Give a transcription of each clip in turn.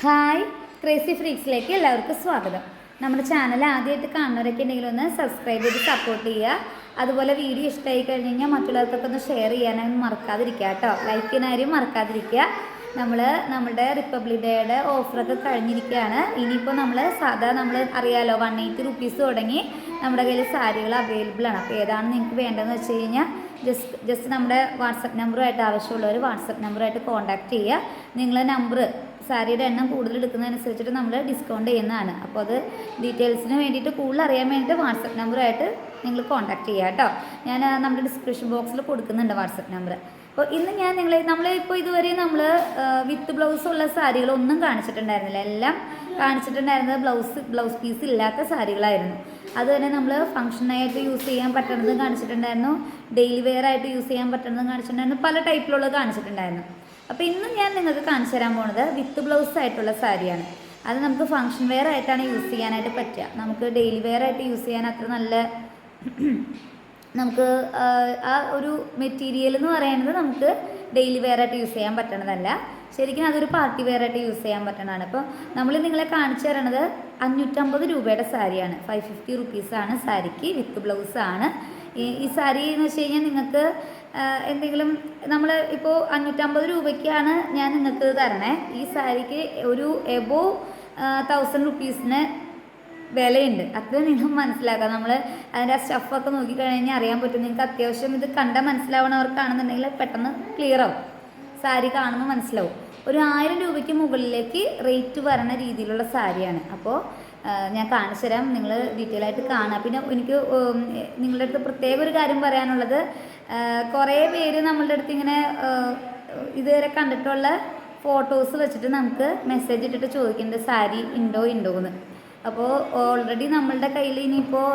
Hi, crazy ഫ്രീക്സിലേക്ക് എല്ലാവർക്കും സ്വാഗതം. നമ്മുടെ ചാനൽ ആദ്യമായിട്ട് കാണുന്നവരൊക്കെ ഉണ്ടെങ്കിൽ ഒന്ന് സബ്സ്ക്രൈബ് ചെയ്ത് സപ്പോർട്ട് ചെയ്യുക. അതുപോലെ വീഡിയോ ഇഷ്ടമായി കഴിഞ്ഞ് കഴിഞ്ഞാൽ മറ്റുള്ളവർക്കൊക്കെ ഒന്ന് ഷെയർ ചെയ്യാനൊന്നും മറക്കാതിരിക്കുക കേട്ടോ. ലൈക്ക് ചെയ്യാനും മറക്കാതിരിക്കുക. നമ്മുടെ റിപ്പബ്ലിക് ഡേയുടെ ഓഫറൊക്കെ കഴിഞ്ഞിരിക്കുകയാണ്. ഇനിയിപ്പോൾ നമ്മൾ അറിയാമല്ലോ 180 റുപ്പീസ് തുടങ്ങി നമ്മുടെ കയ്യിൽ സാരികൾ അവൈലബിൾ ആണ്. അപ്പോൾ ഏതാണ് നിങ്ങൾക്ക് വേണ്ടതെന്ന് വെച്ച് കഴിഞ്ഞാൽ ജസ്റ്റ് നമ്മുടെ വാട്സപ്പ് നമ്പറുമായിട്ട് ആവശ്യമുള്ളവർ വാട്സപ്പ് നമ്പറുമായിട്ട് കോൺടാക്റ്റ് ചെയ്യുക. നിങ്ങളെ നമ്പർ സാരിയുടെ എണ്ണം കൂടുതൽ എടുക്കുന്നതനുസരിച്ചിട്ട് നമ്മൾ ഡിസ്കൗണ്ട് ചെയ്യുന്നതാണ്. അപ്പോൾ അത് ഡീറ്റെയിൽസിന് വേണ്ടിയിട്ട് കൂടുതൽ അറിയാൻ വേണ്ടിയിട്ട് വാട്സപ്പ് നമ്പറുമായിട്ട് നിങ്ങൾ കോൺടാക്റ്റ് ചെയ്യുക കേട്ടോ. ഞാൻ നമ്മുടെ ഡിസ്ക്രിപ്ഷൻ ബോക്സിൽ കൊടുക്കുന്നുണ്ട് വാട്സപ്പ് നമ്പർ. അപ്പോൾ ഇന്ന് ഞാൻ നമ്മളിപ്പോൾ ഇതുവരെ നമ്മൾ വിത്ത് ബ്ലൗസ് ഉള്ള സാരികളൊന്നും കാണിച്ചിട്ടുണ്ടായിരുന്നില്ല. എല്ലാം കാണിച്ചിട്ടുണ്ടായിരുന്നത് ബ്ലൗസ് പീസ് ഇല്ലാത്ത സാരികളായിരുന്നു. അത് തന്നെ നമ്മൾ ഫംഗ്ഷനായിട്ട് യൂസ് ചെയ്യാൻ പറ്റുന്നതും കാണിച്ചിട്ടുണ്ടായിരുന്നു, ഡെയിലി വെയർ ആയിട്ട് യൂസ് ചെയ്യാൻ പറ്റുന്നതും കാണിച്ചിട്ടുണ്ടായിരുന്നു, പല ടൈപ്പിലുള്ളത് കാണിച്ചിട്ടുണ്ടായിരുന്നു. അപ്പോൾ ഇന്ന് ഞാൻ നിങ്ങൾക്ക് കാണിച്ചു തരാൻ പോകുന്നത് വിത്ത് ബ്ലൗസ് ആയിട്ടുള്ള സാരിയാണ്. അത് നമുക്ക് ഫംഗ്ഷൻ വെയർ ആയിട്ടാണ് യൂസ് ചെയ്യാനായിട്ട് പറ്റുക. നമുക്ക് ഡെയിലി വെയർ ആയിട്ട് യൂസ് ചെയ്യാൻ അത്ര നല്ല നമുക്ക് ആ ഒരു മെറ്റീരിയൽ എന്ന് പറയുന്നത് നമുക്ക് ഡെയിലി വെയർ ആയിട്ട് യൂസ് ചെയ്യാൻ പറ്റണതല്ല. ശരിക്കും അതൊരു പാർട്ടി വെയർ ആയിട്ട് യൂസ് ചെയ്യാൻ പറ്റണതാണ്. അപ്പോൾ നമ്മൾ നിങ്ങളെ കാണിച്ചു തരണത് 550 രൂപയുടെ സാരിയാണ്. 550 റുപ്പീസാണ് സാരിക്ക്, വിത്ത് ബ്ലൗസാണ്. ഈ സാരി എന്ന് വെച്ച് കഴിഞ്ഞാൽ നിങ്ങൾക്ക് എന്തെങ്കിലും നമ്മൾ ഇപ്പോൾ 550 രൂപയ്ക്കാണ് ഞാൻ നിങ്ങൾക്ക് തരണേ. ഈ സാരിക്ക് ഒരു എബോവ് 1000 റുപ്പീസിന് വിലയുണ്ട്. അത്ര നിങ്ങൾ മനസ്സിലാക്കുക. നമ്മൾ അതിൻ്റെ ആ സ്റ്റഫൊക്കെ നോക്കിക്കഴിഞ്ഞാൽ അറിയാൻ പറ്റും. നിങ്ങൾക്ക് അത്യാവശ്യം ഇത് കണ്ടാൽ മനസ്സിലാവണവർക്കാണെന്നുണ്ടെങ്കിൽ പെട്ടെന്ന് ക്ലിയർ ആവും. സാരി കാണുമ്പോൾ മനസ്സിലാവും. ഒരു 1000 രൂപയ്ക്ക് മുകളിലേക്ക് റേറ്റ് വരണ രീതിയിലുള്ള സാരിയാണ്. അപ്പോൾ ഞാൻ കാണിച്ചു തരാം, നിങ്ങൾ ഡീറ്റെയിൽ ആയിട്ട് കാണാം. പിന്നെ എനിക്ക് നിങ്ങളുടെ അടുത്ത് പ്രത്യേക ഒരു കാര്യം പറയാനുള്ളത്, കുറേ പേര് നമ്മളുടെ അടുത്ത് ഇങ്ങനെ ഇതുവരെ കണ്ടിട്ടുള്ള ഫോട്ടോസ് വെച്ചിട്ട് നമുക്ക് മെസ്സേജ് ഇട്ടിട്ട് ചോദിക്കുന്നുണ്ട് സാരി ഉണ്ടോ എന്ന്. അപ്പോൾ ഓൾറെഡി നമ്മളുടെ കയ്യിൽ ഇനിയിപ്പോൾ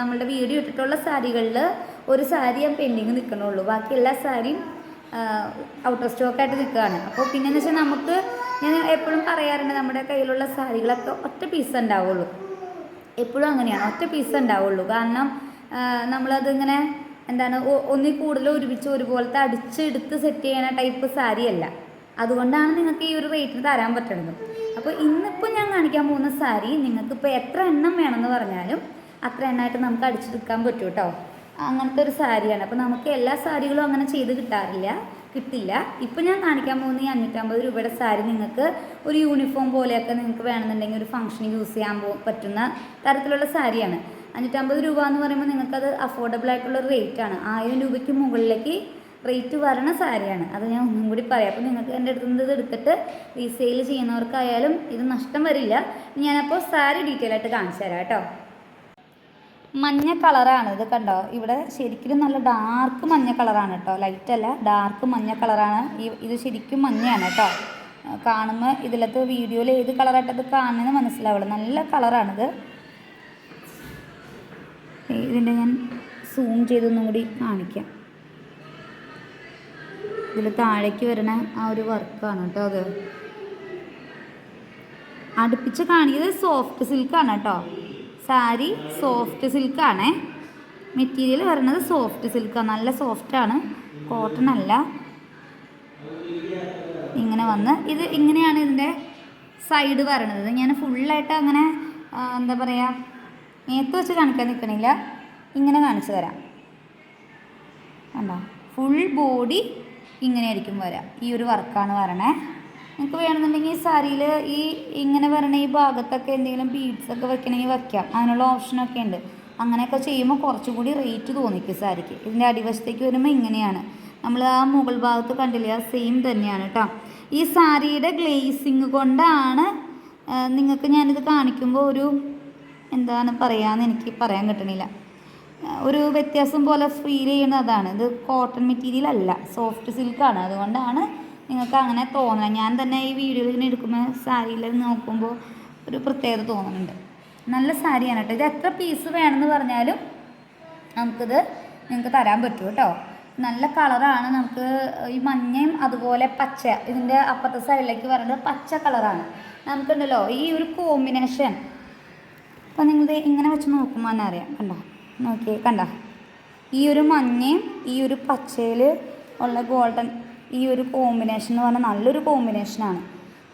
നമ്മളുടെ വീഡിയോ ഇട്ടിട്ടുള്ള സാരികളിൽ ഒരു സാരി ഞാൻ പെൻഡിങ് നിൽക്കണുള്ളൂ. ബാക്കി എല്ലാ സാരിയും ഔട്ട് ഓഫ് സ്റ്റോക്കായിട്ട് നിൽക്കുകയാണ്. അപ്പോൾ പിന്നെയെന്ന് വെച്ചാൽ നമുക്ക് ഞാൻ എപ്പോഴും പറയാറുണ്ട്, നമ്മുടെ കയ്യിലുള്ള സാരികളൊക്കെ ഒറ്റ പീസ് ഉണ്ടാവുള്ളൂ. എപ്പോഴും അങ്ങനെയാണ്, ഒറ്റ പീസ് ഉണ്ടാവുള്ളൂ. കാരണം നമ്മളതിങ്ങനെ ഒന്നിൽ കൂടുതൽ ഒരുമിച്ച് ഒരുപോലത്തെ അടിച്ചെടുത്ത് സെറ്റ് ചെയ്യണ ടൈപ്പ് സാരിയല്ല. അതുകൊണ്ടാണ് നിങ്ങൾക്ക് ഈ ഒരു റേറ്റിന് തരാൻ പറ്റുന്നത്. അപ്പോൾ ഇന്നിപ്പോൾ ഞാൻ കാണിക്കാൻ പോകുന്ന സാരി നിങ്ങൾക്കിപ്പോൾ എത്ര എണ്ണം വേണമെന്ന് പറഞ്ഞാലും അത്ര എണ്ണമായിട്ട് നമുക്ക് അടിച്ചെടുക്കാൻ പറ്റും കേട്ടോ. അങ്ങനത്തെ ഒരു സാരിയാണ്. അപ്പോൾ നമുക്ക് എല്ലാ സാരികളും അങ്ങനെ ചെയ്ത് കിട്ടില്ല. ഇപ്പോൾ ഞാൻ കാണിക്കാൻ പോകുന്ന ഈ 550 രൂപയുടെ സാരി നിങ്ങൾക്ക് ഒരു യൂണിഫോം പോലെയൊക്കെ നിങ്ങൾക്ക് വേണമെന്നുണ്ടെങ്കിൽ ഒരു ഫംഗ്ഷന് യൂസ് ചെയ്യാൻ പറ്റുന്ന തരത്തിലുള്ള സാരിയാണ്. 550 രൂപ എന്ന് പറയുമ്പോൾ നിങ്ങൾക്കത് അഫോർഡബിൾ ആയിട്ടുള്ള റേറ്റാണ്. 1000 രൂപയ്ക്ക് മുകളിലേക്ക് റേറ്റ് വരണ സാരിയാണ്. അത് ഞാൻ ഒന്നും കൂടി പറയാം. അപ്പോൾ നിങ്ങൾക്ക് എൻ്റെ അടുത്ത് നിന്ന് ഇത് എടുത്തിട്ട് റീസെയിൽ ചെയ്യുന്നവർക്കായാലും ഇത് നഷ്ടം വരില്ല. ഞാനപ്പോൾ സാരി ഡീറ്റെയിൽ ആയിട്ട് കാണിച്ചു തരാം കേട്ടോ. മഞ്ഞ കളറാണ് ഇത്, കണ്ടോ? ഇവിടെ ശരിക്കും നല്ല ഡാർക്ക് മഞ്ഞ കളറാണ് കേട്ടോ, ലൈറ്റല്ല, ഡാർക്ക് മഞ്ഞ കളറാണ്. ഇത് ശരിക്കും മഞ്ഞയാണ് കേട്ടോ. കാണുമ്പോൾ ഇതിലത്തെ വീഡിയോയിൽ ഏത് കളറായിട്ടത് കാണുന്നത് മനസ്സിലാവുള്ളൂ. നല്ല കളറാണിത്. ഇതിൻ്റെ ഞാൻ സൂം ചെയ്തൊന്നും കൂടി കാണിക്കാം. ഇതിൽ താഴേക്ക് വരുന്ന ആ ഒരു വർക്കാണ് കേട്ടോ. അത് അടുപ്പിച്ച് കാണിക്കുന്നത് സോഫ്റ്റ് സിൽക്കാണ് കേട്ടോ. സാരി സോഫ്റ്റ് സിൽക്കാണേ. മെറ്റീരിയൽ വരുന്നത് സോഫ്റ്റ് സിൽക്കാണ്, നല്ല സോഫ്റ്റാണ്, കോട്ടൺ അല്ല. ഇങ്ങനെ വന്ന് ഇത് ഇങ്ങനെയാണ് ഇതിൻ്റെ സൈഡ് വരണത്. ഞാൻ ഫുള്ളായിട്ട് അങ്ങനെ എന്താ പറയുക, നേരത്തെ വെച്ച് കാണിക്കാൻ നിൽക്കണില്ല, ഇങ്ങനെ കാണിച്ചു തരാം. കണ്ടോ? ഫുൾ ബോഡി ഇങ്ങനെ ആയിരിക്കും വരാം. ഈ ഒരു വർക്കാണ് വരണേ. നിങ്ങൾക്ക് വേണമെന്നുണ്ടെങ്കിൽ ഈ സാരിയിൽ ഇങ്ങനെ വരണ ഈ ഭാഗത്തൊക്കെ എന്തെങ്കിലും ബീഡ്സൊക്കെ വെക്കണമെങ്കിൽ വയ്ക്കാം. അതിനുള്ള ഓപ്ഷനൊക്കെ ഉണ്ട്. അങ്ങനെയൊക്കെ ചെയ്യുമ്പോൾ കുറച്ചുകൂടി റേറ്റ് തോന്നിക്കും സാരിക്ക്. ഇതിൻ്റെ അടിവശത്തേക്ക് വരുമ്പോൾ ഇങ്ങനെയാണ്. നമ്മൾ ആ മുകൾ ഭാഗത്ത് കണ്ടില്ലേ, ആ സെയിം തന്നെയാണ് കേട്ടോ. ഈ സാരിയുടെ ഗ്ലേസിങ് കൊണ്ടാണ് നിങ്ങൾക്ക് ഞാനിത് കാണിക്കുമ്പോൾ ഒരു എന്താണ് പറയാമെന്ന് എനിക്ക് പറയാൻ കിട്ടണില്ല, ഒരു വ്യത്യാസം പോലെ ഫീൽ ചെയ്യുന്നതാണ്. ഇത് കോട്ടൺ മെറ്റീരിയൽ അല്ല, സോഫ്റ്റ് സിൽക്കാണ്. അതുകൊണ്ടാണ് നിങ്ങൾക്ക് അങ്ങനെ തോന്നണം. ഞാൻ തന്നെ ഈ വീഡിയോയിൽ ഇങ്ങനെ എടുക്കുമ്പോൾ സാരിയിൽ നോക്കുമ്പോൾ ഒരു പ്രത്യേകത തോന്നുന്നുണ്ട്. നല്ല സാരിയാണ് കേട്ടോ. ഇത് എത്ര പീസ് വേണമെന്ന് പറഞ്ഞാലും നിങ്ങൾക്ക് തരാൻ പറ്റും കേട്ടോ. നല്ല കളറാണ്. നമുക്ക് ഈ മഞ്ഞയും അതുപോലെ പച്ച, ഇതിൻ്റെ അപ്പുറത്തെ സൈഡിലേക്ക് പറയുന്നത് പച്ച കളറാണ്. നമുക്കുണ്ടല്ലോ ഈ ഒരു കോമ്പിനേഷൻ. അപ്പോൾ നിങ്ങൾ ഇങ്ങനെ വെച്ച് നോക്കുമ്പോൾ തന്നെ അറിയാം. കണ്ടോ? ഈ ഒരു മഞ്ഞയും ഈ ഒരു പച്ചയിൽ ഉള്ള ഗോൾഡൻ ഈ ഒരു കോമ്പിനേഷൻ എന്ന് പറഞ്ഞാൽ നല്ലൊരു കോമ്പിനേഷനാണ്.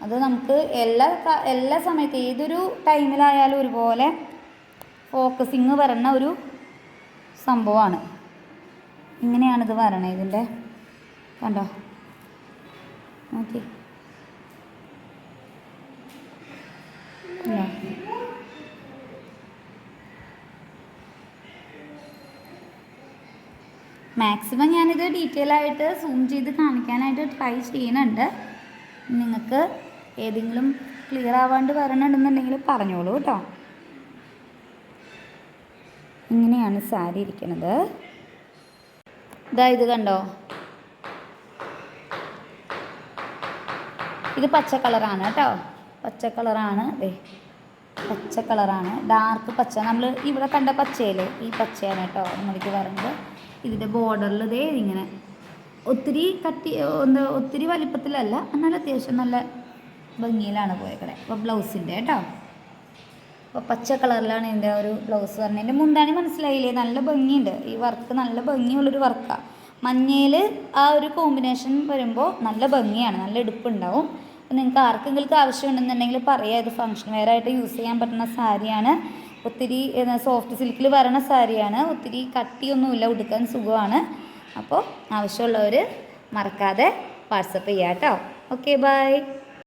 അത് നമുക്ക് എല്ലാ സമയത്തും ഏതൊരു ടൈമിലായാലും ഒരുപോലെ ഫോക്കസിങ് വരണ ഒരു സംഭവമാണ്. ഇങ്ങനെയാണിത് വരണേ. ഇതിൻ്റെ കണ്ടോ, ഓക്കെ. മാക്സിമം ഞാനിത് ഡീറ്റെയിൽ ആയിട്ട് സൂം ചെയ്ത് കാണിക്കാനായിട്ട് ട്രൈ ചെയ്യുന്നുണ്ട്. നിങ്ങൾക്ക് ഏതെങ്കിലും ക്ലിയർ ആവാണ്ട് വരണമെന്നുണ്ടെങ്കിൽ പറഞ്ഞോളൂ കേട്ടോ. ഇങ്ങനെയാണ് സാരി ഇരിക്കുന്നത്. ഇത് കണ്ടോ, ഇത് പച്ച കളറാണ് കേട്ടോ. പച്ച കളറാണ്, പച്ച കളറാണ്, ഡാർക്ക് പച്ച. നമ്മൾ ഇവിടെ കണ്ട പച്ചയില്ലേ, ഈ പച്ചയാണ് കേട്ടോ നമ്മൾക്ക് പറയുന്നത്. ഇതിൻ്റെ ബോർഡറിൽ ഇങ്ങനെ ഒത്തിരി ഒത്തിരി വലിപ്പത്തിലല്ല, എന്നാൽ അത്യാവശ്യം നല്ല ഭംഗിയിലാണ് പോയേക്കണേ. അപ്പോൾ ബ്ലൗസിൻ്റെ കേട്ടോ, അപ്പോൾ പച്ച കളറിലാണ് ഇതിൻ്റെ ഒരു ബ്ലൗസ് പറഞ്ഞത്. എൻ്റെ മുന്താണി മനസ്സിലായില്ലേ, നല്ല ഭംഗിയുണ്ട്. ഈ വർക്ക് നല്ല ഭംഗിയുള്ളൊരു വർക്കാണ്. മഞ്ഞയിൽ ആ ഒരു കോമ്പിനേഷൻ വരുമ്പോൾ നല്ല ഭംഗിയാണ്, നല്ല എടുപ്പുണ്ടാവും. അപ്പോൾ നിങ്ങൾക്ക് ആർക്കെങ്കിലും ആവശ്യമുണ്ടെന്നുണ്ടെങ്കിൽ പറയാം. ഇത് ഫങ്ഷൻ വെയർ ആയിട്ട് യൂസ് ചെയ്യാൻ പറ്റുന്ന സാരിയാണ്. ഒത്തിരി സോഫ്റ്റ് സിൽക്കിൽ വരണ സാരിയാണ്. ഒത്തിരി കട്ടിയൊന്നുമില്ല, ഉടുക്കാൻ സുഖമാണ്. അപ്പോൾ ആവശ്യമുള്ളവർ മറക്കാതെ വാട്സപ്പ് ചെയ്യാം കേട്ടോ. Okay, by.